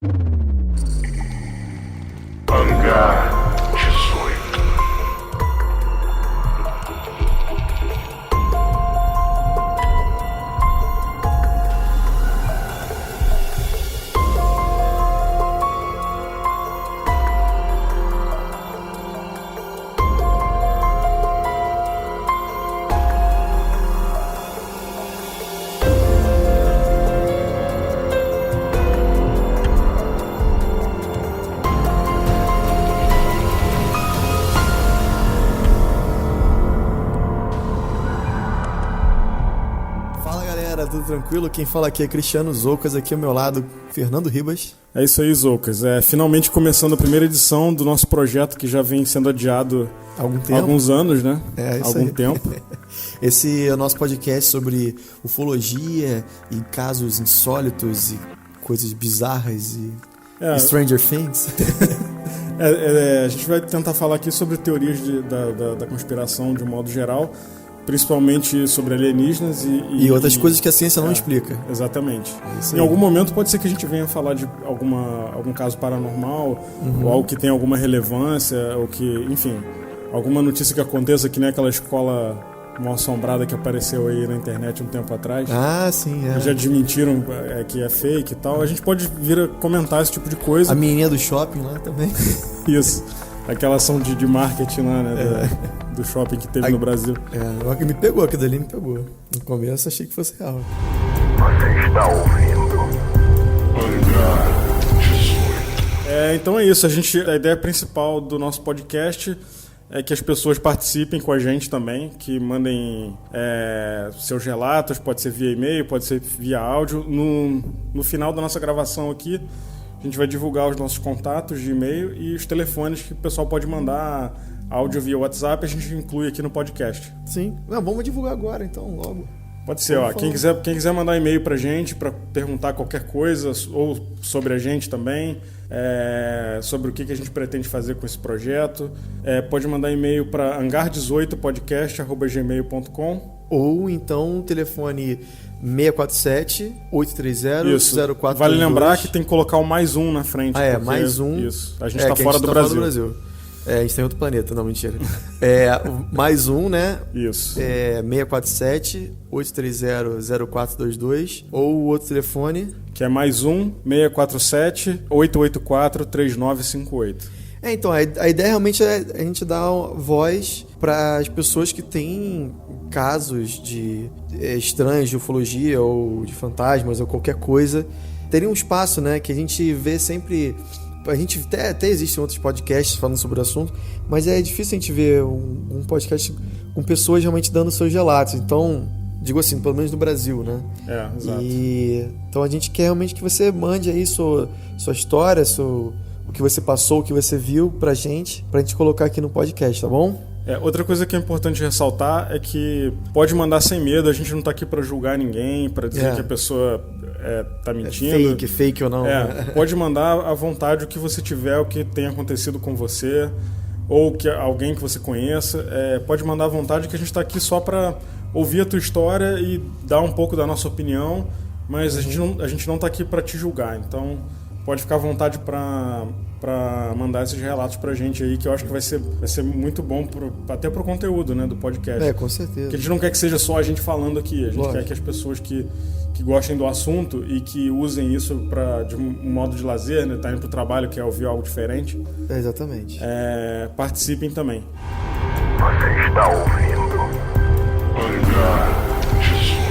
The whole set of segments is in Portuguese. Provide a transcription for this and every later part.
Hangar 18. Tudo tranquilo? Quem fala aqui é Cristiano Zoucas, aqui ao meu lado, Fernando Ribas. É isso aí, Zoucas. Finalmente começando a primeira edição do nosso projeto que já vem sendo adiado há alguns anos, né? Algum tempo. Esse é o nosso podcast sobre ufologia e casos insólitos e coisas bizarras e Stranger Things. A gente vai tentar falar aqui sobre teorias da conspiração de um modo geral, principalmente sobre alienígenas e outras coisas que a ciência não explica. Exatamente. Em algum momento pode ser que a gente venha falar de algum caso paranormal, ou algo que tenha alguma relevância, ou que, enfim, alguma notícia que aconteça, que nem aquela escola mal assombrada que apareceu aí na internet um tempo atrás. Ah, sim, é. Já desmentiram que é fake e tal. A gente pode vir a comentar esse tipo de coisa. A menininha do shopping lá também. Isso. Aquela ação de marketing lá, né? Do shopping que teve no Brasil. Me pegou, aquilo ali me pegou. No começo achei que fosse real. Você está ouvindo Hangar 18. Então é isso. A ideia principal do nosso podcast é que as pessoas participem com a gente também, que mandem seus relatos, pode ser via e-mail, pode ser via áudio. No final da nossa gravação aqui, a gente vai divulgar os nossos contatos de e-mail e os telefones que o pessoal pode mandar áudio via WhatsApp, a gente inclui aqui no podcast. Sim. Não, vamos divulgar agora, então, logo. Pode ser, quem quiser mandar e-mail pra gente, pra perguntar qualquer coisa, ou sobre a gente também, sobre o que a gente pretende fazer com esse projeto, pode mandar e-mail para hangar18podcast@gmail.com. Ou então o telefone 647-830-0422. Vale lembrar que tem que colocar o +1 na frente. Mais um. Isso. A gente tá fora do Brasil. A gente tá em outro planeta, não, mentira. +1, né? Isso. 647-830-0422. Ou o outro telefone, que é +1 647-884-3958. Então, a ideia realmente é a gente dar voz para as pessoas que têm casos de estranhos de ufologia ou de fantasmas ou qualquer coisa. Teria um espaço, né, que a gente vê sempre. A gente até existem outros podcasts falando sobre o assunto, mas é difícil a gente ver um podcast com pessoas realmente dando seus relatos. Então, digo assim, pelo menos no Brasil, né? Exato. Então a gente quer realmente que você mande aí sua história, o que você passou, o que você viu pra gente colocar aqui no podcast, tá bom? Outra coisa que é importante ressaltar é que pode mandar sem medo, a gente não tá aqui pra julgar ninguém, pra dizer que a pessoa tá mentindo. Fake ou não. Pode mandar à vontade o que você tiver, o que tenha acontecido com você, ou que alguém que você conheça. Pode mandar à vontade, que a gente tá aqui só pra ouvir a tua história e dar um pouco da nossa opinião, mas a gente não tá aqui pra te julgar, então pode ficar à vontade pra mandar esses relatos pra gente aí, que eu acho que vai ser muito bom até pro conteúdo, né, do podcast. Com certeza. Porque a gente não quer que seja só a gente falando aqui, a gente quer que as pessoas que gostem do assunto e que usem isso de um modo de lazer, né, tá indo pro trabalho, quer ouvir algo diferente. Exatamente. Participem também. Você está ouvindo Hangar 18.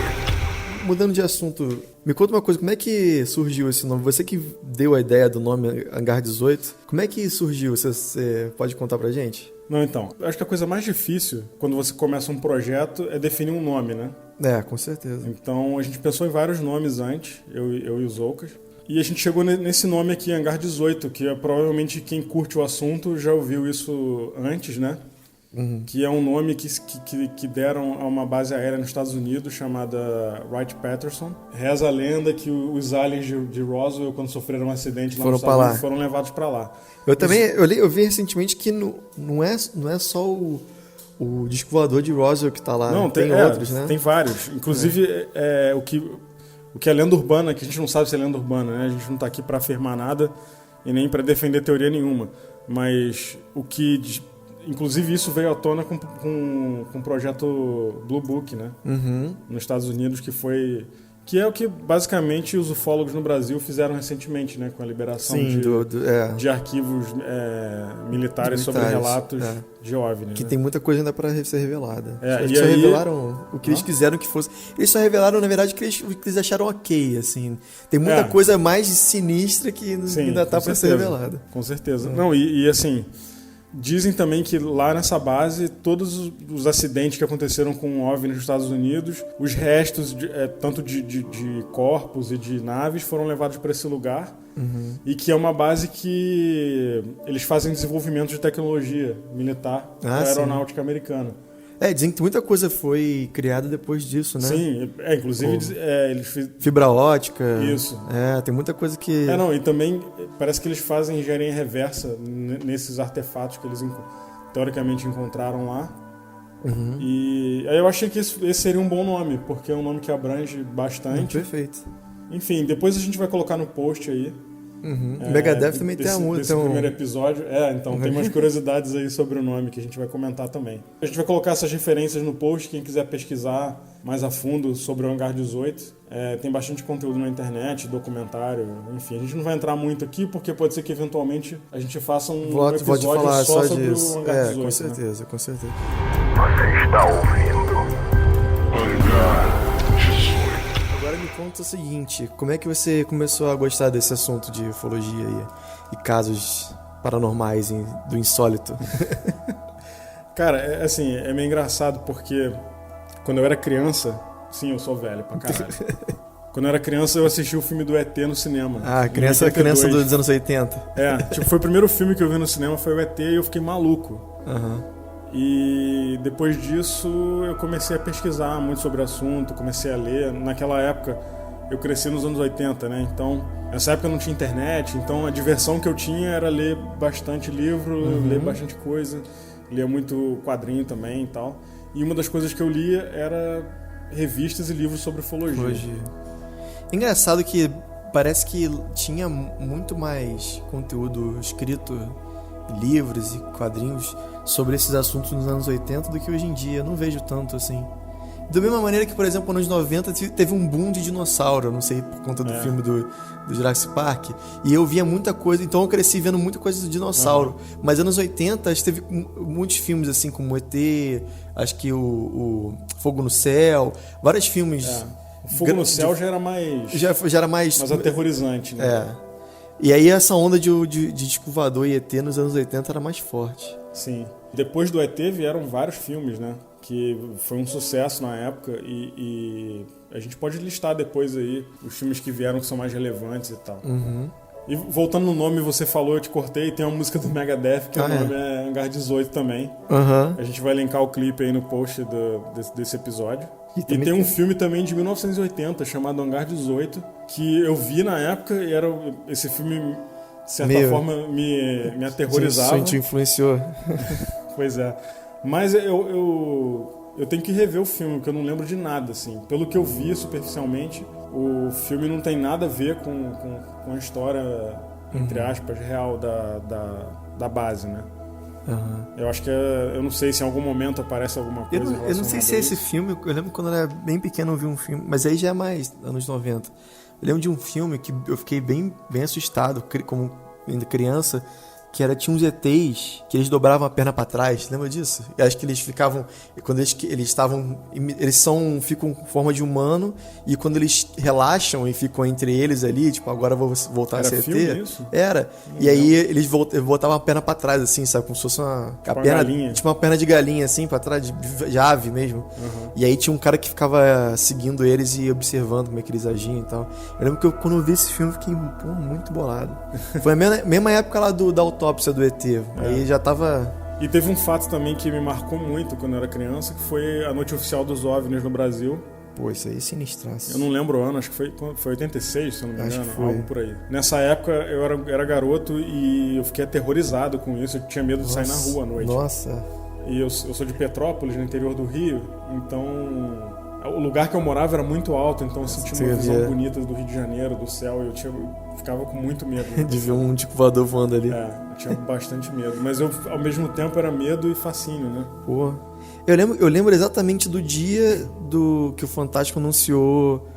Mudando de assunto, me conta uma coisa, como é que surgiu esse nome? Você que deu a ideia do nome Hangar 18, como é que surgiu? Você pode contar pra gente? Não, então, eu acho que a coisa mais difícil quando você começa um projeto é definir um nome, né? Com certeza. Então a gente pensou em vários nomes antes, eu e os Zoucas, e a gente chegou nesse nome aqui, Hangar 18, que provavelmente quem curte o assunto já ouviu isso antes, né? Que é um nome que deram a uma base aérea nos Estados Unidos chamada Wright-Patterson. Reza a lenda que os aliens de Roswell, quando sofreram um acidente lá nos Estados Unidos, foram levados para lá. Eu vi recentemente que não é só o disco voador de Roswell que tá lá. Não, tem outros, né? Tem vários. Inclusive, o que é lenda urbana, que a gente não sabe se é lenda urbana, né? A gente não está aqui para afirmar nada e nem para defender teoria nenhuma. Mas o que... Inclusive isso veio à tona com o projeto Blue Book, né? Nos Estados Unidos, que é o que basicamente os ufólogos no Brasil fizeram recentemente, né? Com a liberação de arquivos militares sobre relatos de OVNI. Que né? tem muita coisa ainda para ser revelada. Eles E só aí... revelaram o que eles quiseram que fosse. Eles só revelaram, na verdade, o que eles acharam ok, assim. Tem muita coisa mais sinistra que ainda tá para ser revelada. Com certeza. Não, e assim... Dizem também que lá nessa base, todos os acidentes que aconteceram com OVNI nos Estados Unidos, os restos, tanto de corpos e de naves, foram levados para esse lugar. E que é uma base que eles fazem desenvolvimento de tecnologia militar para a aeronáutica americana. Dizem que muita coisa foi criada depois disso, né? Sim, inclusive eles fibra ótica. Isso. Tem muita coisa que... E também parece que eles fazem engenharia reversa nesses artefatos que eles teoricamente encontraram lá. E aí eu achei que esse seria um bom nome, porque é um nome que abrange bastante. Perfeito. Enfim, depois a gente vai colocar no post aí. Megadeth também tem a música. Desse primeiro episódio. Então tem umas curiosidades aí sobre o nome que a gente vai comentar também. A gente vai colocar essas referências no post, quem quiser pesquisar mais a fundo sobre o Hangar 18. Tem bastante conteúdo na internet, documentário, enfim. A gente não vai entrar muito aqui, porque pode ser que eventualmente a gente faça um episódio falar só disso. sobre o Hangar 18. Com certeza, com certeza. Você está ouvindo Hangar 18. Agora me conta o seguinte, como é que você começou a gostar desse assunto de ufologia e casos paranormais do insólito? Cara, é meio engraçado porque quando eu era criança... Sim, eu sou velho pra caralho. Quando eu era criança, eu assisti o filme do ET no cinema. Criança dos anos 80. Foi o primeiro filme que eu vi no cinema, foi o ET, e eu fiquei maluco. E depois disso eu comecei a pesquisar muito sobre o assunto, comecei a ler. Naquela época eu cresci nos anos 80, né? Então, nessa época não tinha internet, então a diversão que eu tinha era ler bastante livro, ler bastante coisa, lia muito quadrinho também e tal. E uma das coisas que eu lia era revistas e livros sobre ufologia. Engraçado que parece que tinha muito mais conteúdo escrito, livros e quadrinhos sobre esses assuntos nos anos 80 do que hoje em dia. Eu não vejo tanto assim. Da mesma maneira que, por exemplo, nos anos 90 teve um boom de dinossauro, não sei, por conta do filme do Jurassic Park, e eu via muita coisa, então eu cresci vendo muita coisa do dinossauro. Mas nos anos 80 teve muitos filmes assim, como ET, acho que o Fogo no Céu, vários filmes. O Fogo no Céu já era mais... Já era mais aterrorizante, né? E aí essa onda de disco voador e ET nos anos 80 era mais forte. Sim. Depois do ET vieram vários filmes, né? Que foi um sucesso na época e a gente pode listar depois aí os filmes que vieram que são mais relevantes e tal. E voltando no nome, você falou, eu te cortei, tem uma música do Megadeth que o nome é Hangar 18 também. A gente vai linkar o clipe aí no post desse episódio. E tem um filme também de 1980 chamado Hangar 18 que eu vi na época e esse filme, de certa forma, me aterrorizava. Isso te influenciou. Pois é. Mas eu tenho que rever o filme, porque eu não lembro de nada, assim. Pelo que eu vi superficialmente, o filme não tem nada a ver com a história, entre aspas, real da base, né? Eu acho que eu não sei se em algum momento aparece alguma coisa. Eu não sei se é esse filme. Eu lembro quando eu era bem pequeno eu vi um filme, mas aí já é mais anos 90. Eu lembro de um filme que eu fiquei bem assustado, como ainda criança, que tinha uns ETs que eles dobravam a perna pra trás, lembra disso? Eu acho que eles ficavam, quando eles ficam com forma de humano, e quando eles relaxam e ficam entre eles ali, tipo, agora eu vou voltar a ser ET. Isso? Era. E aí eles botavam a perna pra trás, assim, sabe? Como se fosse uma galinha. Tipo uma perna de galinha, assim, pra trás, de ave mesmo. E aí tinha um cara que ficava seguindo eles e observando como é que eles agiam e tal. Eu lembro que quando eu vi esse filme, fiquei muito bolado. Foi a mesma época lá da autópsia do ET. Aí já tava... E teve um fato também que me marcou muito quando eu era criança, que foi a noite oficial dos OVNIs no Brasil. Pô, isso aí é sinistraço. Eu não lembro o ano, acho que foi 86, se eu não me engano, foi. algo por aí. Nessa época eu era garoto e eu fiquei aterrorizado com isso, eu tinha medo de sair na rua à noite. Nossa. E eu sou de Petrópolis, no interior do Rio, então O lugar que eu morava era muito alto, então eu sentia uma Você visão via. bonita do Rio de Janeiro, do céu, e eu ficava com muito medo. Né? De ver um disco voador voando ali. Eu tinha bastante medo. Mas ao mesmo tempo, era medo e fascínio, né? Pô. Eu lembro exatamente do dia que o Fantástico anunciou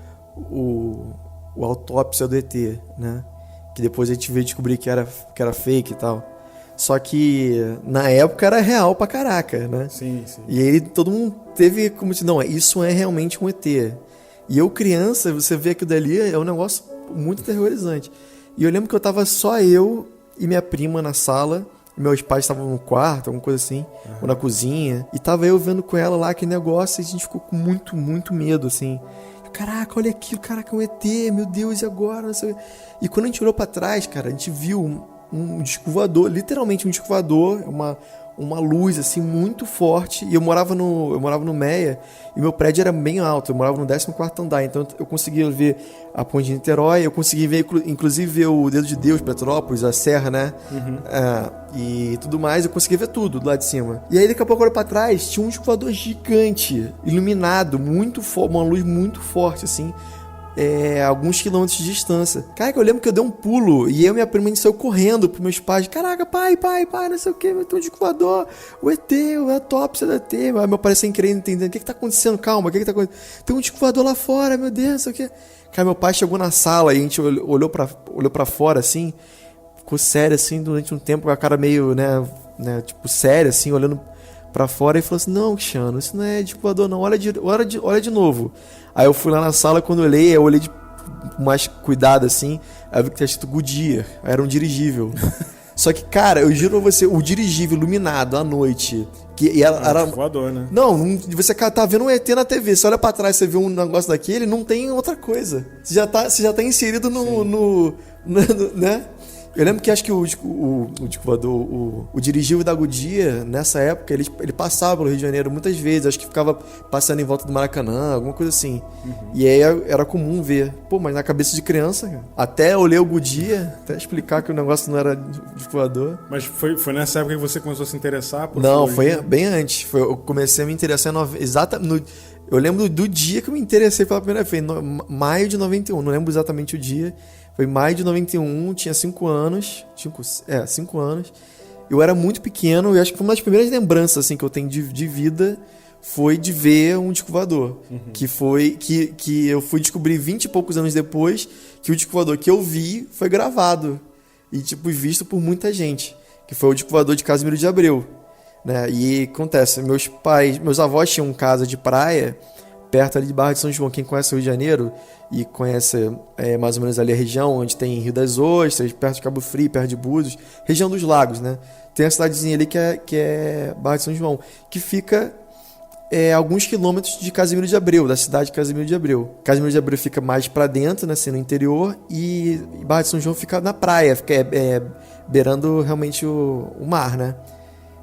o autópsia do ET, né? Que depois a gente veio descobrir que era fake e tal. Só que na época era real pra caraca, né? Sim, sim. E aí todo mundo teve como se, não, isso é realmente um ET. E eu, criança, você vê aquilo dali, é um negócio muito aterrorizante. E eu lembro que eu tava só eu e minha prima na sala, e meus pais estavam no quarto, alguma coisa assim, ou na cozinha, e tava eu vendo com ela lá aquele negócio, e a gente ficou com muito, muito medo, assim. Caraca, olha aquilo, caraca, é um ET, meu Deus, e agora? Não sei. E quando a gente olhou pra trás, cara, a gente viu um disco voador, literalmente um disco voador, uma luz assim muito forte. E eu morava no Meia, e meu prédio era bem alto, eu morava no 14º andar, então eu conseguia ver a ponte de Niterói, eu conseguia ver, inclusive ver o Dedo de Deus, Petrópolis, a serra, né? E tudo mais, eu conseguia ver tudo do lado de cima. E aí daqui a pouco eu olhei pra trás, tinha um disco voador gigante, iluminado, muito forte, uma luz muito forte assim, alguns quilômetros de distância. Caraca, eu lembro que eu dei um pulo e eu e minha prima, a gente saiu correndo pros meus pais. Caraca, pai, não sei o que, tem um disco voador, o ET, a autópsia do ET. Aí meu pai sem querer entender, o que tá acontecendo? Calma, o que tá acontecendo? Tem um disco voador lá fora, meu Deus, não sei o que. Cara, meu pai chegou na sala e a gente olhou pra fora assim, ficou sério assim durante um tempo, com a cara meio, né, tipo, séria assim, olhando pra fora, e falou assim: não, Cristiano, isso não é disco voador não, olha de novo. Aí eu fui lá na sala, quando eu olhei com mais cuidado assim, aí eu vi que tinha escrito Goodyear, era um dirigível. Só que, cara, eu juro pra você, o dirigível iluminado à noite, que era voador, né? Não, você tá vendo um ET na TV, você olha pra trás, você vê um negócio daquele, não tem outra coisa. Você já tá inserido no né? Eu lembro que acho que o disco voador, o dirigível da Goodyear, nessa época, ele passava pelo Rio de Janeiro muitas vezes, acho que ficava passando em volta do Maracanã, alguma coisa assim. E aí era comum ver. Pô, mas na cabeça de criança, cara, até eu ler o Goodyear, até explicar que o negócio não era disco voador. Mas foi nessa época que você começou a se interessar por Não, ufologia? foi bem antes. Eu comecei a me interessar eu lembro do dia que eu me interessei pela primeira vez, maio de 91, não lembro exatamente o dia. Foi maio de 91, tinha 5 anos. 5 anos. Eu era muito pequeno, e acho que foi uma das primeiras lembranças assim, que eu tenho de vida, foi de ver um disco voador. Que foi que eu fui descobrir 20 e poucos anos depois que o disco voador que eu vi foi gravado e tipo visto por muita gente, que foi o disco voador de Casimiro de Abreu, né? E acontece, meus avós tinham casa de praia perto ali de Barra de São João. Quem conhece o Rio de Janeiro e conhece mais ou menos ali a região onde tem Rio das Ostras, perto de Cabo Frio, perto de Búzios, região dos lagos, né? Tem a cidadezinha ali que é Barra de São João, que fica alguns quilômetros de Casimiro de Abreu, da cidade de Casimiro de Abreu. Casimiro de Abreu fica mais pra dentro, né, assim, no interior, e Barra de São João fica na praia, fica beirando realmente o mar, né?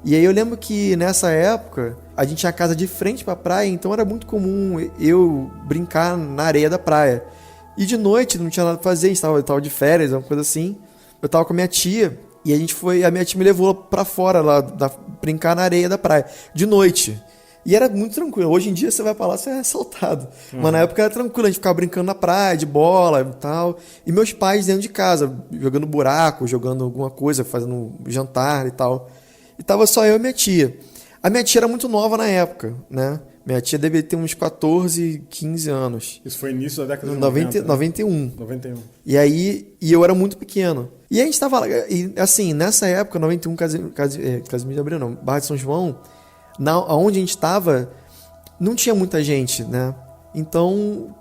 E aí eu lembro que nessa época a gente tinha casa de frente pra praia, então era muito comum eu brincar na areia da praia. E de noite não tinha nada pra fazer, a gente tava de férias, uma coisa assim. Eu tava com a minha tia e a minha tia me levou pra fora lá, brincar na areia da praia, de noite. E era muito tranquilo. Hoje em dia você vai pra lá, você é assaltado. Mas na época era tranquilo, a gente ficava brincando na praia, de bola e tal. E meus pais dentro de casa, jogando buraco, jogando alguma coisa, fazendo jantar e tal. E tava só eu e minha tia. A minha tia era muito nova na época, né? Minha tia devia ter uns 14, 15 anos. Isso foi início da década de 90, né? 91. 91. E eu era muito pequeno. E a gente tava lá, e assim, nessa época, 91, Casimiro de Abreu não, Barra de São João, onde a gente tava, não tinha muita gente, né? Então,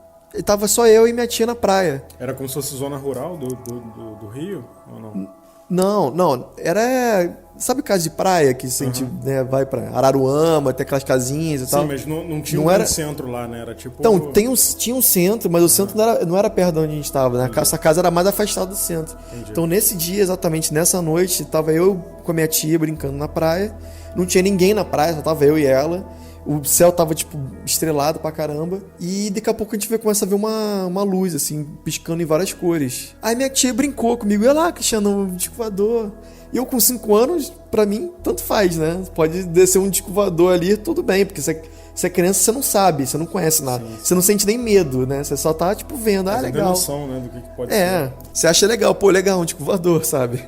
tava só eu e minha tia na praia. Era como se fosse zona rural do Rio, ou não? Não, era... Sabe casa de praia que a gente vai pra Araruama, tem aquelas casinhas e tal? Sim, mas não tinha um centro lá, né? Era tipo... Então, tinha um centro, mas o centro não era perto de onde a gente estava, né? Essa casa era mais afastada do centro. Entendi. Então, nesse dia, exatamente nessa noite, tava eu com a minha tia brincando na praia. Não tinha ninguém na praia, só tava eu e ela. O céu tava, tipo, estrelado pra caramba. E daqui a pouco a gente começa a ver uma luz, assim, piscando em várias cores. Aí minha tia brincou comigo. Olha lá, Cristiano, um disco voador. E eu com 5 anos, pra mim, tanto faz, né? Pode descer um disco voador ali, tudo bem. Porque você Você é criança, você não sabe, você não conhece nada. Sim. Você não sente nem medo, né? Você só tá, tipo, vendo, Mas não tem legal. noção, né, do que pode ser. Você acha legal, pô, legal, um disco voador, sabe?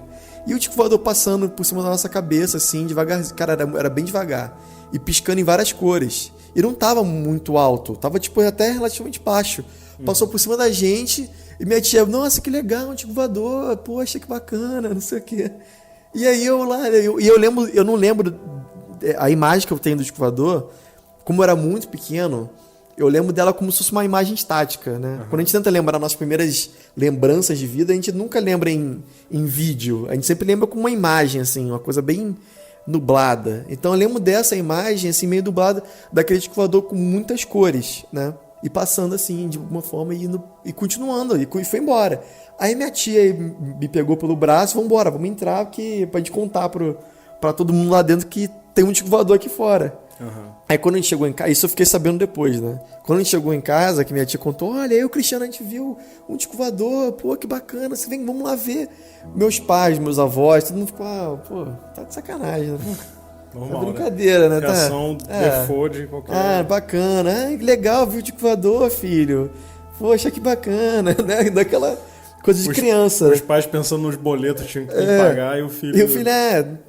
E o disco voador passando por cima da nossa cabeça, assim, devagar. Cara, era bem devagar. E piscando em várias cores. E não tava muito alto, tava, tipo, até relativamente baixo. Passou por cima da gente e minha tia, nossa, que legal, um disco voador, poxa, que bacana, não sei o quê. E aí eu lá, eu não lembro a imagem que eu tenho do disco voador, como eu era muito pequeno, eu lembro dela como se fosse uma imagem estática, né? Quando a gente tenta lembrar nossas primeiras lembranças de vida, a gente nunca lembra em vídeo, a gente sempre lembra com uma imagem, assim, uma coisa bem nublada. Então eu lembro dessa imagem, assim, meio nublada, daquele disco voador com muitas cores, né? E passando assim, de alguma forma, e continuando, e foi embora. Aí minha tia me pegou pelo braço, vambora, vamos entrar pra gente contar pra todo mundo lá dentro que tem um disco voador aqui fora. Aí quando a gente chegou em casa, isso eu fiquei sabendo depois, né? Quando a gente chegou em casa, que minha tia contou, olha, eu e o Cristiano, a gente viu um disco voador, pô, que bacana, você vem, vamos lá ver. Meus pais, meus avós, todo mundo ficou, pô, tá de sacanagem, né? Normal, é brincadeira, né? Criação default de qualquer... bacana. Que legal, viu o disco voador, filho. Poxa, que bacana, né? Daquela coisa de criança. Os pais pensando nos boletos tinham que pagar e o filho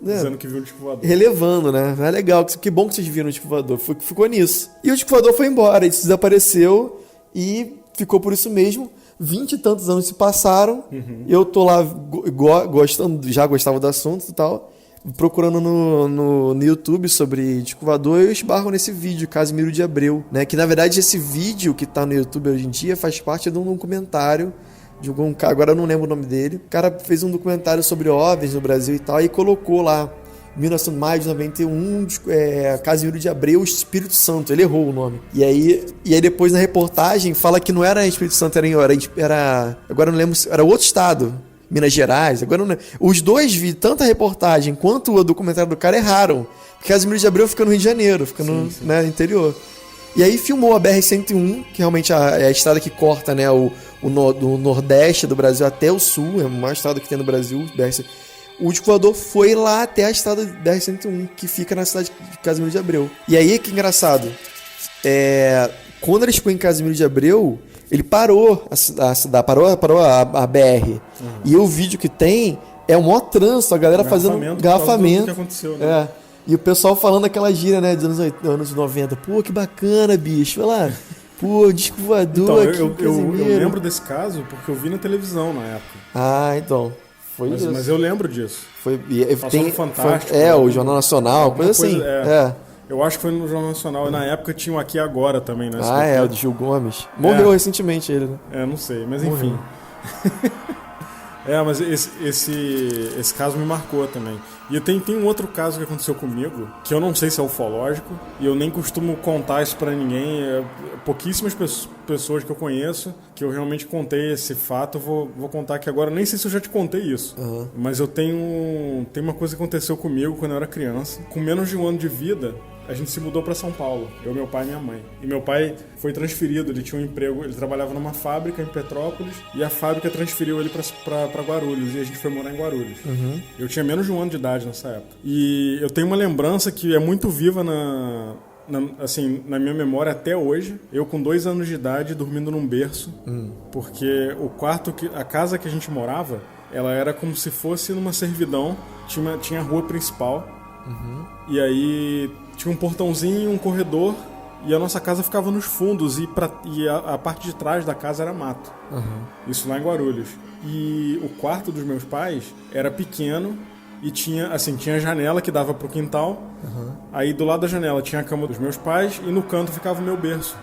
dizendo que viu o disco voador. Relevando, né? É legal, que bom que vocês viram o disco voador. Ficou nisso. E o disco voador foi embora, ele desapareceu e ficou por isso mesmo. 20 e tantos anos se passaram. Eu tô lá gostando, já gostava do assunto e tal, procurando no YouTube sobre disco voador, eu esbarro nesse vídeo, Casimiro de Abreu, né? Que na verdade esse vídeo que tá no YouTube hoje em dia faz parte de um documentário de algum cara, agora eu não lembro o nome dele. O cara fez um documentário sobre OVNIs no Brasil e tal, e colocou lá, 19 de maio de 91, Casimiro de Abreu, Espírito Santo. Ele errou o nome. E aí depois na reportagem fala que não era Espírito Santo, era agora eu não lembro, era outro estado. Minas Gerais, agora não... Os dois, tanto a reportagem quanto o documentário do cara erraram. Porque Casimiro de Abreu fica no Rio de Janeiro, fica no né, interior. E aí filmou a BR-101, que realmente é a estrada que corta, né, do nordeste do Brasil até o sul, é a maior estrada que tem no Brasil. O disco voador foi lá até a estrada BR-101, que fica na cidade de Casimiro de Abreu. E aí, que engraçado, quando ele ficou em Casimiro de Abreu, ele parou a BR. E o vídeo que tem é o maior trânsito, a galera fazendo engarrafamento. Que aconteceu, né? E o pessoal falando aquela gíria, né, dos anos 90. Pô, que bacana, bicho. Olha lá. Pô, disco voador aqui. Eu lembro desse caso porque eu vi na televisão na época. Então. Foi isso. Mas eu lembro disso. Tem no Fantástico. O Jornal Nacional, coisa assim. Eu acho que foi no Jornal Nacional. E na época tinha um Aqui Agora também, né? O do Gil Gomes. Morreu recentemente ele, né? Não sei, mas enfim. Mas esse caso me marcou também. E tem um outro caso que aconteceu comigo, que eu não sei se é ufológico, e eu nem costumo contar isso pra ninguém. Pouquíssimas pessoas que eu conheço, que eu realmente contei esse fato, eu vou contar aqui agora. Nem sei se eu já te contei isso, mas eu tenho uma coisa que aconteceu comigo quando eu era criança. Com menos de um ano de vida, a gente se mudou para São Paulo, eu, meu pai e minha mãe. E meu pai foi transferido, ele tinha um emprego, ele trabalhava numa fábrica em Petrópolis, e a fábrica transferiu ele para Guarulhos, e a gente foi morar em Guarulhos. Eu tinha menos de um ano de idade nessa época. E eu tenho uma lembrança que é muito viva na minha memória até hoje. Eu com 2 anos de idade dormindo num berço, porque a casa que a gente morava, ela era como se fosse numa servidão, tinha a rua principal, e aí tinha um portãozinho, um corredor, e a nossa casa ficava nos fundos, e a parte de trás da casa era mato. Isso lá em Guarulhos. E o quarto dos meus pais era pequeno, e tinha janela que dava pro quintal. Aí do lado da janela tinha a cama dos meus pais, e no canto ficava o meu berço.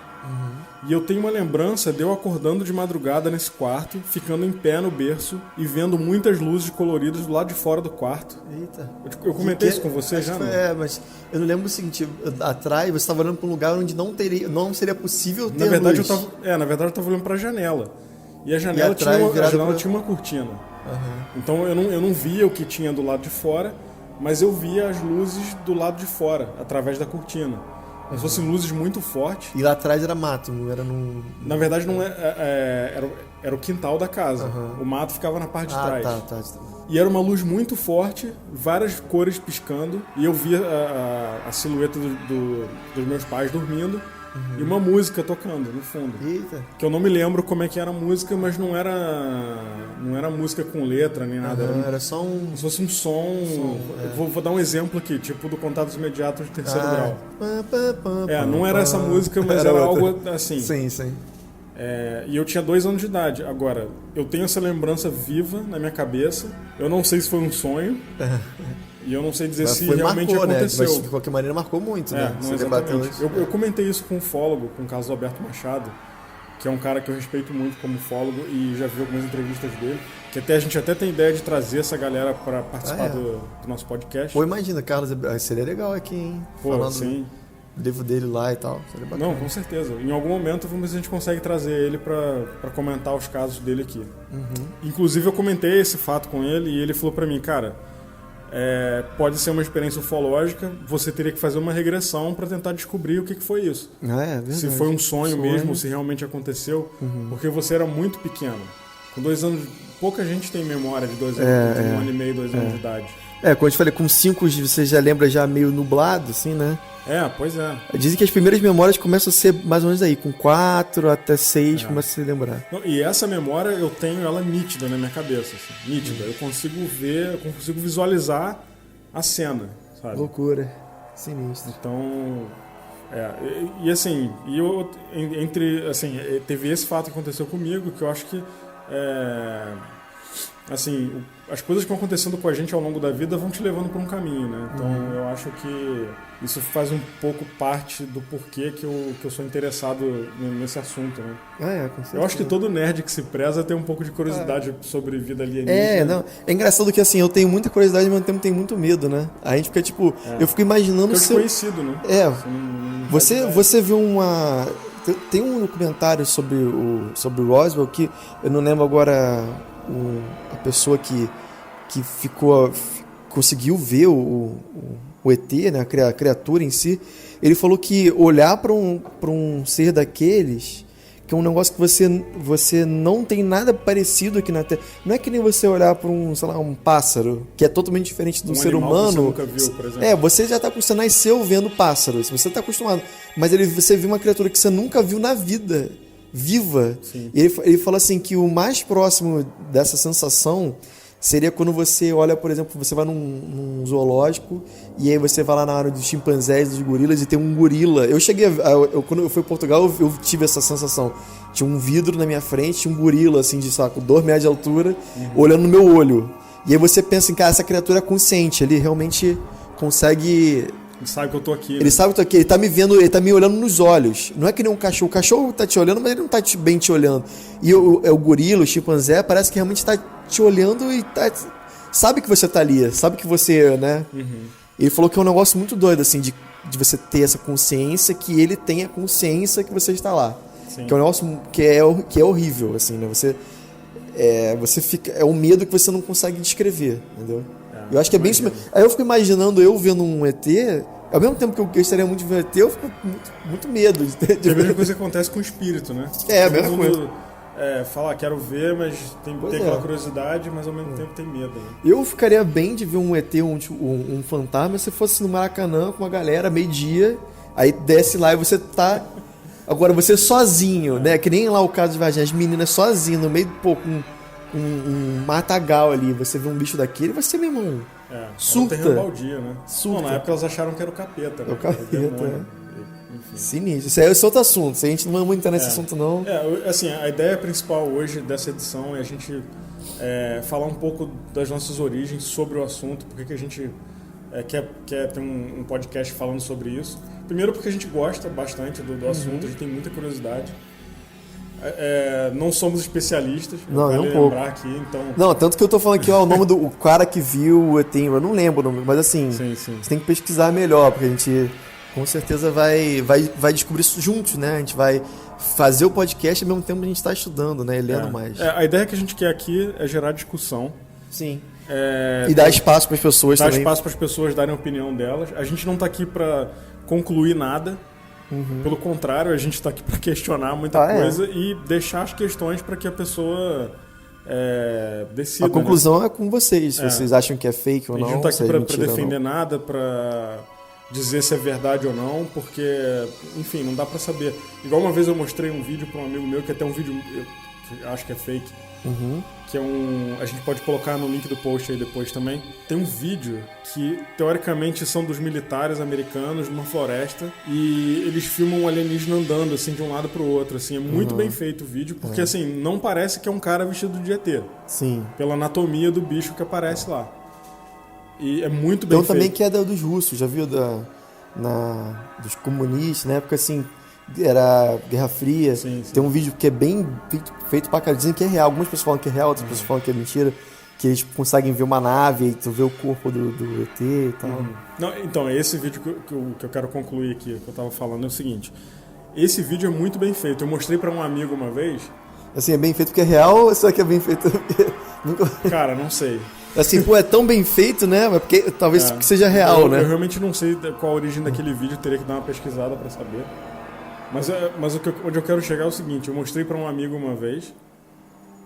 E eu tenho uma lembrança de eu acordando de madrugada nesse quarto, ficando em pé no berço e vendo muitas luzes coloridas do lado de fora do quarto. Eita. Eu comentei isso com você já, não? Mas eu não lembro o seguinte, atrás você estava olhando para um lugar onde não seria possível ter na verdade, luz. Na verdade eu estava olhando para a janela. E a janela, tinha uma cortina. Então eu não via o que tinha do lado de fora, mas eu via as luzes do lado de fora, através da cortina. Como se fossem luzes muito fortes. E lá atrás era mato, não era num... Na verdade, não era o quintal da casa. O mato ficava na parte de trás. Tá. E era uma luz muito forte, várias cores piscando, e eu via a silhueta dos meus pais dormindo, e uma música tocando no fundo. Eita. Que eu não me lembro como é que era a música, mas não era música com letra nem nada. Era só um... Como se fosse um som. Vou dar um exemplo aqui, tipo do Contatos Imediatos de Terceiro Grau. Não era essa música, mas era algo assim. Sim. E eu tinha 2 anos de idade. Agora, eu tenho essa lembrança viva na minha cabeça. Eu não sei se foi um sonho. E eu não sei dizer se realmente aconteceu. Né? Mas, de qualquer maneira, marcou muito, né? Não, exatamente. Eu comentei isso com um ufólogo, com o Carlos Alberto Machado, que é um cara que eu respeito muito como ufólogo e já vi algumas entrevistas dele. Que a gente até tem ideia de trazer essa galera para participar do nosso podcast. Pô, imagina, Carlos, seria legal aqui, hein? Pô, falando sim. Do livro dele lá e tal. Seria bacana. Não, com certeza. Em algum momento, vamos ver se a gente consegue trazer ele para comentar os casos dele aqui. Inclusive, eu comentei esse fato com ele e ele falou para mim, cara, pode ser uma experiência ufológica, você teria que fazer uma regressão para tentar descobrir o que foi isso. Verdade. Se foi um sonho mesmo, se realmente aconteceu, porque você era muito pequeno. Com 2 anos, pouca gente tem memória de 2 anos, de 1 ano e meio, 2 anos de idade. Como eu te falei, com 5 você já lembra já meio nublado, assim, né? Pois é. Dizem que as primeiras memórias começam a ser mais ou menos aí, com 4 até 6 começa a se lembrar. Não, e essa memória eu tenho ela nítida na minha cabeça, assim, nítida. Eu consigo ver, eu consigo visualizar a cena, sabe? Loucura, sinistro. Então, assim, teve esse fato que aconteceu comigo, que eu acho que assim, as coisas que vão acontecendo com a gente ao longo da vida vão te levando para um caminho, né? Então eu acho que isso faz um pouco parte do porquê que eu sou interessado nesse assunto, né? Com certeza. Eu acho que todo nerd que se preza tem um pouco de curiosidade sobre vida alienígena. É engraçado que assim, eu tenho muita curiosidade, mas ao mesmo tempo tenho muito medo, né? A gente fica tipo, eu fico imaginando se desconhecido, né? Você viu uma... Tem um documentário sobre o Roswell que eu não lembro agora a pessoa que conseguiu ver o ET, né, a criatura em si. Ele falou que olhar para um ser daqueles, que é um negócio que você não tem nada parecido aqui na Terra. Não é que nem você olhar para um pássaro, que é totalmente diferente do ser humano. Que você nunca viu, por exemplo. Você já você nasceu vendo pássaros, você está acostumado. Mas você viu uma criatura que você nunca viu na vida, viva. E ele fala assim que o mais próximo dessa sensação seria quando você olha, por exemplo, você vai num zoológico e aí você vai lá na área dos chimpanzés, dos gorilas e tem um gorila. Quando eu fui em Portugal, eu tive essa sensação. Tinha um vidro na minha frente, tinha um gorila assim de 2 metros de altura, olhando no meu olho. E aí você pensa em, cara, essa criatura é consciente, ele realmente consegue... Ele sabe que eu tô aqui. Ele sabe que eu tô aqui, ele tá me vendo, ele tá me olhando nos olhos. Não é que nem um cachorro. O cachorro tá te olhando, mas ele não tá bem te olhando. E o gorila, o chimpanzé, parece que realmente tá te olhando e sabe que você tá ali, sabe que você, né? Ele falou que é um negócio muito doido, assim, de você ter essa consciência, que ele tem a consciência que você está lá. Sim. Que é um negócio que é horrível, assim, né? Você fica... É um medo que você não consegue descrever, entendeu? Eu acho que é bem isso mesmo. Aí eu fico imaginando eu vendo um ET, ao mesmo tempo que eu gostaria muito de ver um ET, eu fico muito medo de ter. É a mesma coisa que acontece com o espírito, né? A mesma coisa. Fala, quero ver, mas tem aquela curiosidade, mas ao mesmo tempo tem medo. Né? Eu ficaria bem de ver um ET, um fantasma, se fosse no Maracanã com uma galera, meio-dia, aí desce lá e você tá... Agora, você sozinho, né? Que nem lá o caso de Varginha, as meninas sozinhas, no meio com um matagal ali, você vê um bicho daquele, você, meu irmão, surta. Tem rebeldia, né? Surta. Na época elas acharam que era o capeta. Né? O capeta, Sinistro. Isso aí é outro assunto, a gente não vai muito entrar nesse assunto, não. Assim, a ideia principal hoje dessa edição é a gente falar um pouco das nossas origens sobre o assunto, porque a gente quer ter um podcast falando sobre isso. Primeiro porque a gente gosta bastante do assunto, a gente tem muita curiosidade. Não somos especialistas, não, vale lembrar aqui, então... Não, tanto que eu tô falando aqui, o nome do cara que viu o ET, eu não lembro o nome, mas assim, sim. Você tem que pesquisar melhor, porque a gente com certeza vai descobrir isso juntos, né? A gente vai fazer o podcast e ao mesmo tempo a gente tá estudando, né? E lendo mais. A ideia que a gente quer aqui é gerar discussão. Sim. E dar espaço para as pessoas também. Dar espaço para as pessoas darem a opinião delas. A gente não tá aqui para concluir nada. Pelo contrário, a gente está aqui para questionar muita coisa e deixar as questões para que a pessoa decida. A conclusão é com vocês, se vocês acham que é fake ou A não. gente não tá se aqui é pra mentira ou defender não. nada, pra dizer se é verdade ou não, porque, enfim, não dá pra saber. Igual uma vez eu mostrei um vídeo pra um amigo meu, que até um vídeo que acho que é fake, que é a gente pode colocar no link do post aí depois também. Tem um vídeo que, teoricamente, são dos militares americanos numa floresta e eles filmam um alienígena andando, assim, de um lado pro outro, assim. É muito bem feito o vídeo, porque, assim, não parece que é um cara vestido de ET. Sim. Pela anatomia do bicho que aparece lá. E é muito bem Então feito. também que é dos russos, já viu? Dos comunistas, na época assim, era Guerra Fria. Sim, sim. Tem um vídeo que é bem feito pra cara, dizem que é real. Algumas pessoas falam que é real, outras pessoas falam que é mentira. Que eles conseguem ver uma nave e tu vê o corpo do ET e tal. Não, então, esse vídeo que eu quero concluir aqui, que eu tava falando, é o seguinte. Esse vídeo é muito bem feito. Eu mostrei pra um amigo uma vez. Assim, é bem feito porque é real ou só que é bem feito porque... Cara, não sei. Assim, pô, é tão bem feito, né? Mas porque talvez seja real, eu né? Eu realmente não sei qual a origem daquele vídeo, teria que dar uma pesquisada pra saber. Mas onde eu quero chegar é o seguinte, eu mostrei pra um amigo uma vez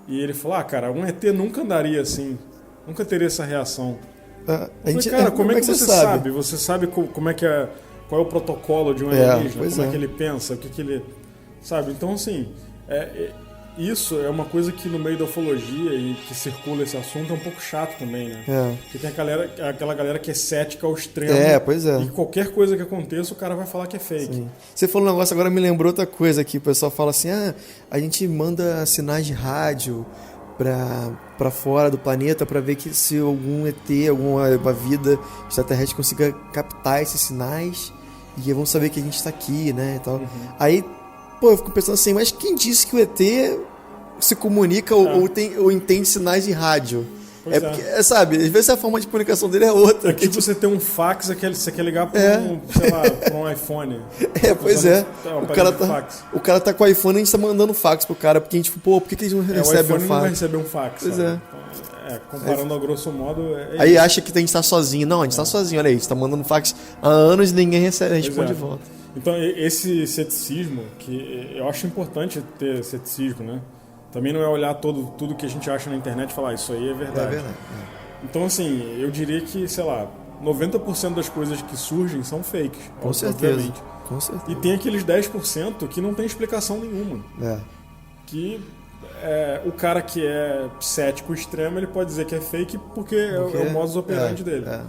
e ele falou, cara, um ET nunca andaria assim, nunca teria essa reação. Eu falei, cara, como é que você sabe? Você sabe como é que é, qual é o protocolo de um alienígena, como é que ele pensa, o que ele... Sabe? Então, assim, isso é uma coisa que no meio da ufologia e que circula esse assunto é um pouco chato também, né? Porque tem aquela galera que é cética ao extremo. Pois é. E qualquer coisa que aconteça, o cara vai falar que é fake. Sim. Você falou um negócio, agora me lembrou outra coisa aqui. O pessoal fala assim, a gente manda sinais de rádio pra fora do planeta pra ver que se algum ET, alguma vida extraterrestre consiga captar esses sinais e vão saber que a gente tá aqui, né? E tal. Aí, pô, eu fico pensando assim, mas quem disse que o ET se comunica ou entende sinais de rádio? Porque, sabe, às vezes a forma de comunicação dele é outra. É tipo você ter um fax, você quer ligar pra um iPhone. Pois é. Fax. O cara tá com o iPhone e a gente tá mandando fax pro cara, porque a gente, por que eles não recebem o iPhone um fax? não vai receber um fax. Pois sabe? Comparando a grosso modo... Aí isso. acha que a gente tá sozinho. Não, a gente tá sozinho, olha aí, a gente tá mandando fax há anos e ninguém responde de volta. Então, esse ceticismo, que eu acho importante ter ceticismo, né? Também não é olhar tudo que a gente acha na internet e falar, isso aí é verdade. É verdade. Então, assim, eu diria que, sei lá, 90% das coisas que surgem são fakes. Com certeza. Obviamente. Com certeza. E tem aqueles 10% que não tem explicação nenhuma. Que o cara que é cético extremo, ele pode dizer que é fake porque é o modus operandi dele. Né?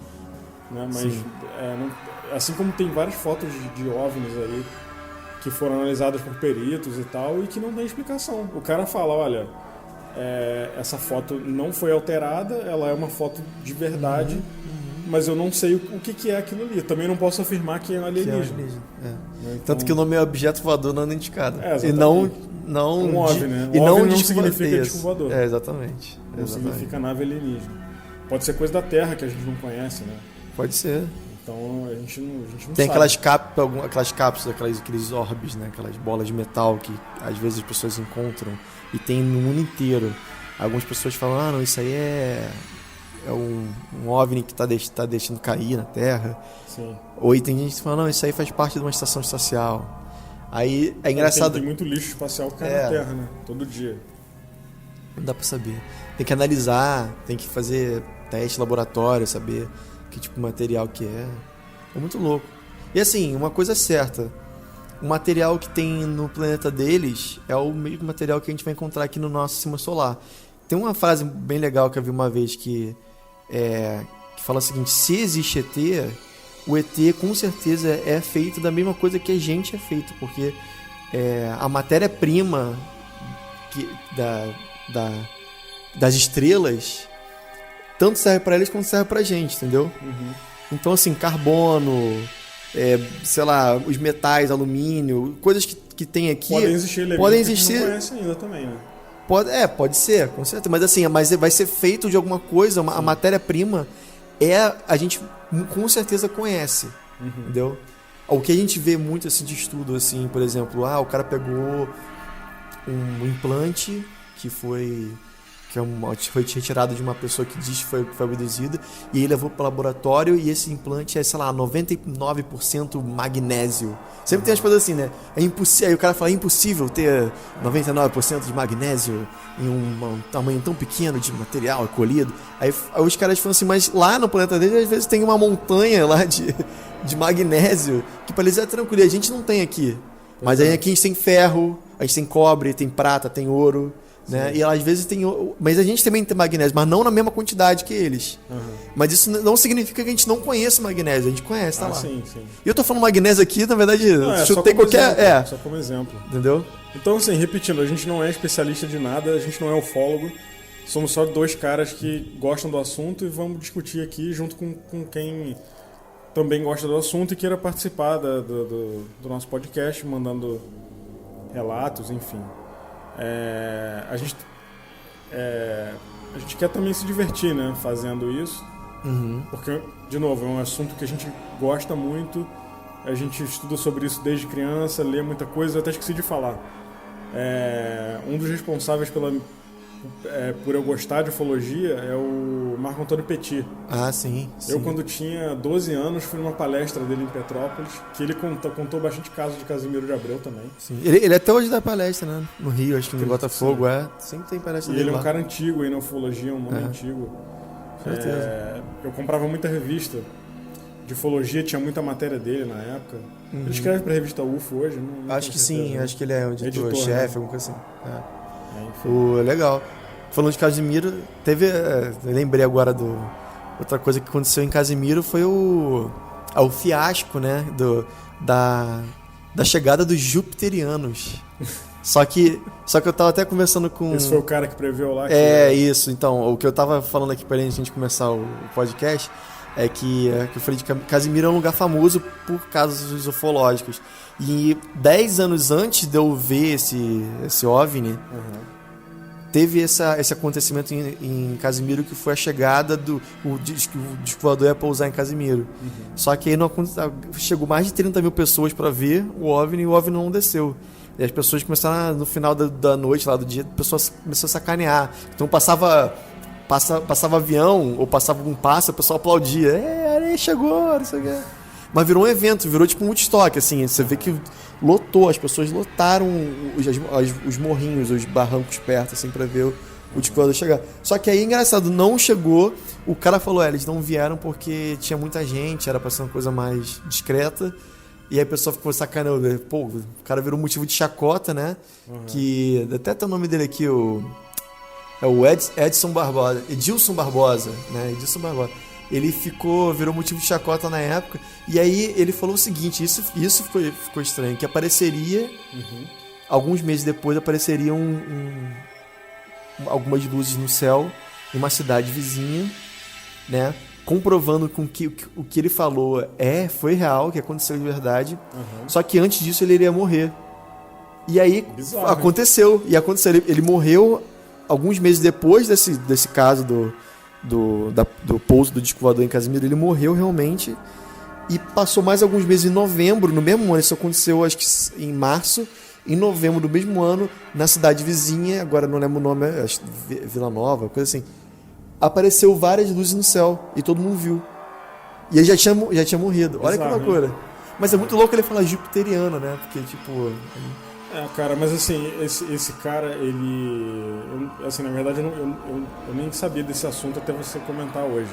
Mas, assim como tem várias fotos de OVNIs aí, que foram analisadas por peritos e tal, e que não tem explicação. O cara fala, olha, essa foto não foi alterada, ela é uma foto de verdade, mas eu não sei o que é aquilo ali. Eu também não posso afirmar que é um alienígena. Então, tanto que o nome é objeto voador não identificado. Exatamente. E não um OVNI, né? E OVNI não não significa disco voador. Exatamente. Não significa nave alienígena. Pode ser coisa da Terra que a gente não conhece, né? Pode ser. Então a gente não tem sabe. aquelas cápsulas, aqueles orbes, né? Aquelas bolas de metal que às vezes as pessoas encontram e tem no mundo inteiro. Algumas pessoas falam, não, isso aí é um OVNI que tá deixando cair na Terra. Sim. Ou tem gente que fala, não, isso aí faz parte de uma estação espacial. Aí é engraçado. Tem muito lixo espacial que cai na Terra, né? Todo dia. Não dá pra saber. Tem que analisar, tem que fazer teste laboratório, saber que tipo de material que é. É muito louco. E assim, uma coisa é certa. O material que tem no planeta deles é o mesmo material que a gente vai encontrar aqui no nosso sistema solar. Tem uma frase bem legal que eu vi uma vez que fala o seguinte: se existe ET, o ET com certeza é feito da mesma coisa que a gente é feito, porque a matéria-prima das estrelas tanto serve para eles quanto serve pra gente, entendeu? Então assim, carbono, sei lá, os metais, alumínio, coisas que tem aqui podem existir elementos que a gente não conhece ainda também, né? Pode ser, com certeza. Mas assim, vai ser feito de alguma coisa, a matéria-prima a gente com certeza conhece, entendeu? O que a gente vê muito assim de estudo, assim, por exemplo, o cara pegou um implante que que foi retirado de uma pessoa que diz que foi abduzida, e ele levou para o laboratório, e esse implante é, sei lá, 99% magnésio. Sempre tem as coisas assim, né? É impossível. Aí o cara fala, é impossível ter 99% de magnésio em um tamanho tão pequeno de material colhido. Aí os caras falam assim, mas lá no planeta deles, às vezes tem uma montanha lá de magnésio, que para eles é tranquilo, e a gente não tem aqui. Mas aí aqui a gente tem ferro, a gente tem cobre, tem prata, tem ouro, né? E às vezes tem... Mas a gente também tem magnésio, mas não na mesma quantidade que eles. Mas isso não significa que a gente não conheça o magnésio, a gente conhece, tá lá. Sim. E eu tô falando magnésio aqui, na verdade, chutei qualquer... Exemplo, só como exemplo. Entendeu? Então, assim, repetindo, a gente não é especialista de nada, a gente não é ufólogo, somos só dois caras que gostam do assunto e vamos discutir aqui junto com quem também gosta do assunto e queira participar do nosso podcast, mandando relatos, enfim. A gente quer também se divertir, né, fazendo isso, porque, de novo, é um assunto que a gente gosta muito, a gente estuda sobre isso desde criança, lê muita coisa, eu até esqueci de falar. Um dos responsáveis por eu gostar de ufologia é o Marco Antônio Petit. Ah, sim. Eu, quando tinha 12 anos, fui numa palestra dele em Petrópolis, que ele contou bastante casos de Casimiro de Abreu também. Sim. Ele até hoje dá palestra, né? No Rio, acho que no Botafogo, sempre tem palestra e dele ele é lá. um cara antigo aí na ufologia, um nome antigo. Certeza. Eu comprava muita revista de ufologia, tinha muita matéria dele na época. Ele escreve pra revista UFO hoje? Não Acho que certeza, sim, né? acho que ele é o editor-chefe, né? alguma coisa assim. Enfim. Legal. Falando de Casimiro, eu lembrei agora outra coisa que aconteceu em Casimiro foi o fiasco, né, da chegada dos jupiterianos. Só que eu tava até conversando com... Esse foi o cara que previu lá? Isso. Então, o que eu tava falando aqui pra gente começar o podcast é que eu falei de Casimiro é um lugar famoso por casos ufológicos. E 10 anos antes de eu ver esse OVNI, teve esse acontecimento em Casimiro, que foi a chegada o disco voador ia pousar em Casimiro. Só que aí chegou mais de 30 mil pessoas para ver o OVNI, e o OVNI não desceu. E as pessoas começaram, no final da noite, lá do dia, a pessoa começou a sacanear. Então passava avião, ou passava um pássaro, o pessoal aplaudia. Aí chegou, não sei o que. Mas virou um evento, virou tipo um Woodstock, assim. Você vê que lotou, as pessoas lotaram os morrinhos, os barrancos perto, assim, pra ver o disco voador chegar. Só que aí, engraçado, não chegou. O cara falou, eles não vieram porque tinha muita gente, era pra ser uma coisa mais discreta. E aí a pessoa ficou sacaneando. Pô, o cara virou motivo de chacota, né? Que até tem o nome dele aqui, é o Edilson Barbosa, né? Edilson Barbosa. Ele virou motivo de chacota na época. E aí ele falou o seguinte, isso ficou estranho, que apareceria, alguns meses depois, apareceriam algumas luzes no céu em uma cidade vizinha, né? Comprovando que o que ele falou foi real, que aconteceu de verdade. Só que antes disso ele iria morrer. E aí Bizarro, aconteceu. E aconteceu. Ele morreu alguns meses depois desse caso do pouso do disco voador em Casimiro. Ele morreu realmente. E passou mais alguns meses em novembro, no mesmo ano. Isso aconteceu, acho que em março. Em novembro do mesmo ano, na cidade vizinha, agora não lembro o nome, acho que Vila Nova, coisa assim. Apareceu várias luzes no céu e todo mundo viu. E ele já tinha morrido. Olha que loucura. Mas é muito louco ele falar jupiteriano, né? Porque, tipo... cara, mas assim, esse cara, assim, na verdade, eu nem sabia desse assunto até você comentar hoje.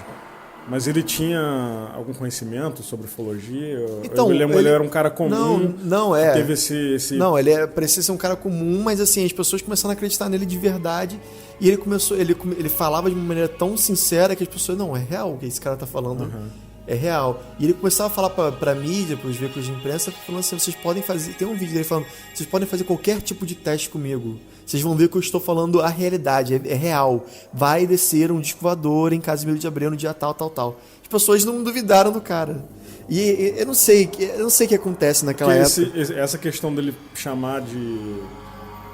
Mas ele tinha algum conhecimento sobre ufologia? Então, eu lembro, ele era um cara comum. Não, teve esse... Não, ele parecia ser um cara comum, mas assim, as pessoas começaram a acreditar nele de verdade. E ele falava de uma maneira tão sincera que as pessoas, não, é real o que esse cara tá falando. É real. E ele começava a falar pra mídia, pros veículos de imprensa, falando assim, vocês podem fazer... Tem um vídeo dele falando, vocês podem fazer qualquer tipo de teste comigo. Vocês vão ver que eu estou falando a realidade, é real. Vai descer um disco voador em Casimiro de Abreu no dia tal. As pessoas não duvidaram do cara. E eu não sei o que acontece naquela época. Essa questão dele chamar de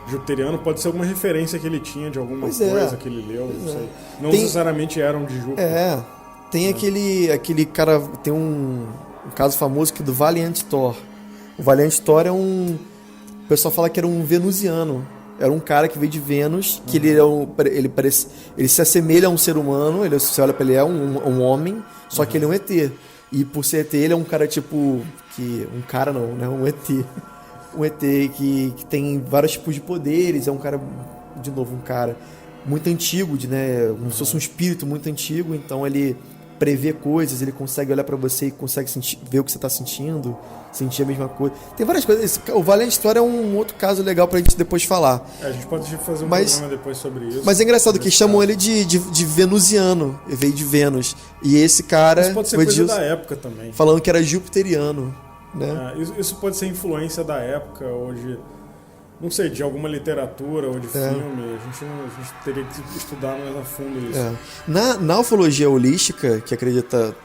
jupiteriano pode ser alguma referência que ele tinha de alguma coisa que ele leu, não sei. Não necessariamente eram de Júpiter. Tem aquele cara, tem um caso famoso que é do Valiant Thor. O Valiant Thor o pessoal fala que era um venusiano. era um cara que veio de Vênus, que ele se assemelha a um ser humano, você olha pra ele, é um homem, só que ele é um ET. E por ser ET, ele é um cara tipo... um cara não, né? Um ET. Um ET que tem vários tipos de poderes, é um cara, de novo, um cara muito antigo, né? Como se fosse um espírito muito antigo, então ele prevê coisas, ele consegue olhar pra você e consegue ver o que você tá sentindo, sentir a mesma coisa. Tem várias coisas. O Valiant Story é um outro caso legal pra gente depois falar. A gente pode fazer um programa depois sobre isso. Mas é engraçado que chamam ele de venusiano, ele veio de Vênus. E esse cara... Isso pode ser coisa da época também. Falando que era jupiteriano, né? Isso pode ser influência da época, hoje... Não sei, de alguma literatura ou de filme, a gente teria que estudar mais a fundo isso. Na ufologia holística, que acredita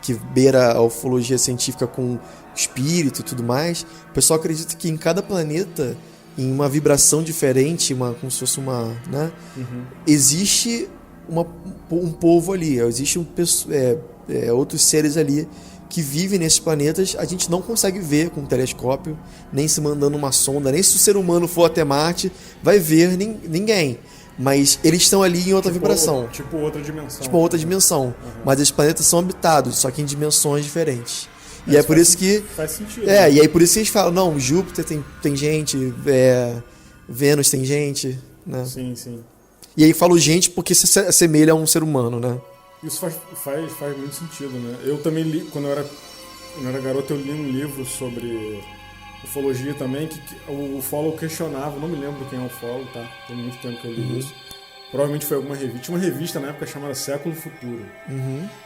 que beira a ufologia científica com espírito e tudo mais, o pessoal acredita que em cada planeta, em uma vibração diferente, como se fosse uma... né? Existe um povo ali, existe outros seres ali que vivem nesses planetas, a gente não consegue ver com um telescópio, nem se mandando uma sonda, nem se o ser humano for até Marte, vai ver ninguém. Mas eles estão ali em outra vibração. Tipo outra dimensão. Tipo outra dimensão. Mas os planetas são habitados, só que em dimensões diferentes. E é por isso que... Faz sentido. E aí por isso que eles falam, não, Júpiter tem gente, Vênus tem gente, né? Sim, sim. E aí falo gente porque se assemelha a um ser humano, né? Isso faz muito sentido, né? Eu também li, quando eu era garoto, eu li um livro sobre ufologia também, que o ufólogo questionava, não me lembro quem é o ufólogo, tá? Tem muito tempo que eu li isso. Provavelmente foi alguma revista. Tinha uma revista na época chamada Século Futuro,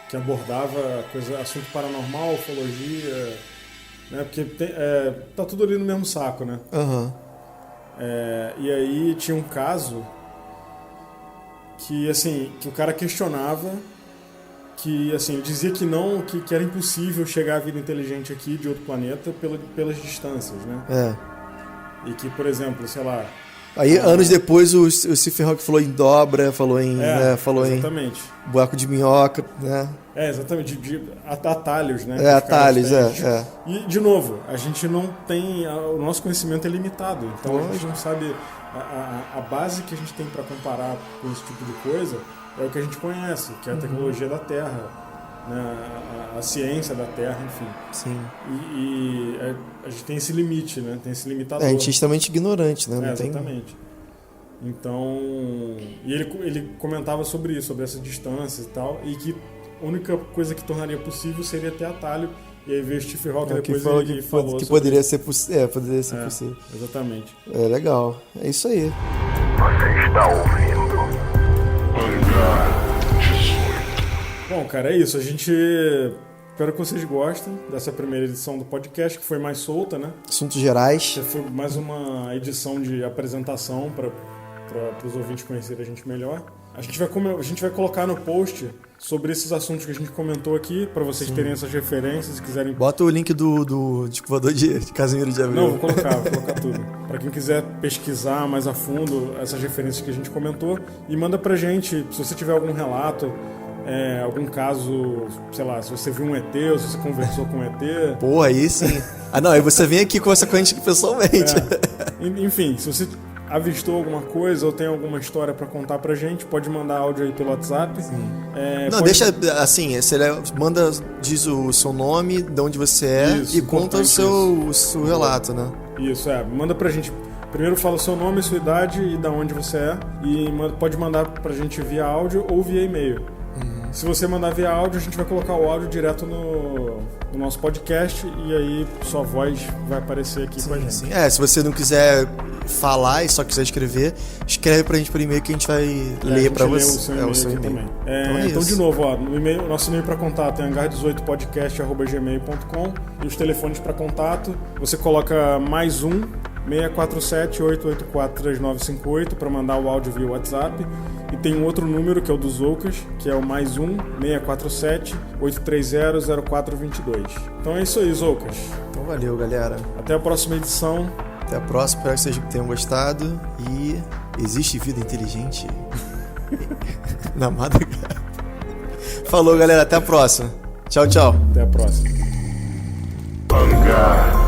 que abordava assunto paranormal, ufologia, né? Porque tá tudo ali no mesmo saco, né? E aí tinha um caso que, assim, que o cara questionava, que, assim, ele dizia que não, que era impossível chegar a vida inteligente aqui de outro planeta pelas distâncias, né? E que, por exemplo, sei lá... Aí, anos depois, o Stephen Hawking falou em dobra, falou em exatamente. Buraco de minhoca, né? Exatamente, de atalhos, né? Atalhos, E, de novo, a gente não tem... O nosso conhecimento é limitado, então a gente não sabe... A base que a gente tem para comparar com esse tipo de coisa é o que a gente conhece, que é a tecnologia da Terra, né? A ciência da Terra, enfim. Sim. E a gente tem esse limite, né? Tem esse limitador. A gente é extremamente ignorante, né? Não exatamente. Então... E ele comentava sobre isso, sobre essas distâncias e tal, e que a única coisa que tornaria possível seria ter atalho. E aí veio o Stephen Hawking depois e falou que poderia ser possível. Poderia ser possível. Exatamente. Legal. É isso aí. Você está ouvindo? Bom, cara, é isso. A gente... Espero que vocês gostem dessa primeira edição do podcast, que foi mais solta, né? Assuntos gerais. Foi mais uma edição de apresentação para os ouvintes conhecerem a gente melhor. A gente vai colocar no post sobre esses assuntos que a gente comentou aqui, para vocês terem essas referências e quiserem... Bota o link do descobridor de Casimiro de Abreu. Não, vou colocar tudo. Para quem quiser pesquisar mais a fundo essas referências que a gente comentou, e manda pra gente, se você tiver algum relato, algum caso, sei lá, se você viu um ET ou se você conversou com um ET. Pô, aí sim. Não, aí você vem aqui conversar com a gente pessoalmente. Enfim, se você avistou alguma coisa ou tem alguma história pra contar pra gente, pode mandar áudio aí pelo WhatsApp. Deixa assim, você manda, diz o seu nome, de onde você é, e conta o seu relato, né? Isso, manda pra gente. Primeiro fala o seu nome, sua idade e de onde você é, e pode mandar pra gente via áudio ou via e-mail. Se você mandar via áudio, a gente vai colocar o áudio direto no nosso podcast, e aí sua voz vai aparecer aqui com a gente. Sim. Se você não quiser falar e só quiser escreve pra gente por e-mail que a gente vai ler pra você. O seu e-mail também. Então, de novo, nosso e-mail para contato é hangar18podcast@gmail.com, e os telefones para contato, você coloca mais 647-884-3958 para mandar o áudio via WhatsApp. E tem um outro número, que é o dos Zoucas, que é o mais 647-830-0422. Então é isso aí, Zoucas. Então valeu, galera. Até a próxima edição. Até a próxima, espero que vocês tenham gostado. E existe vida inteligente na madrugada. Falou, galera, até a próxima. Tchau, tchau. Até a próxima. Hangar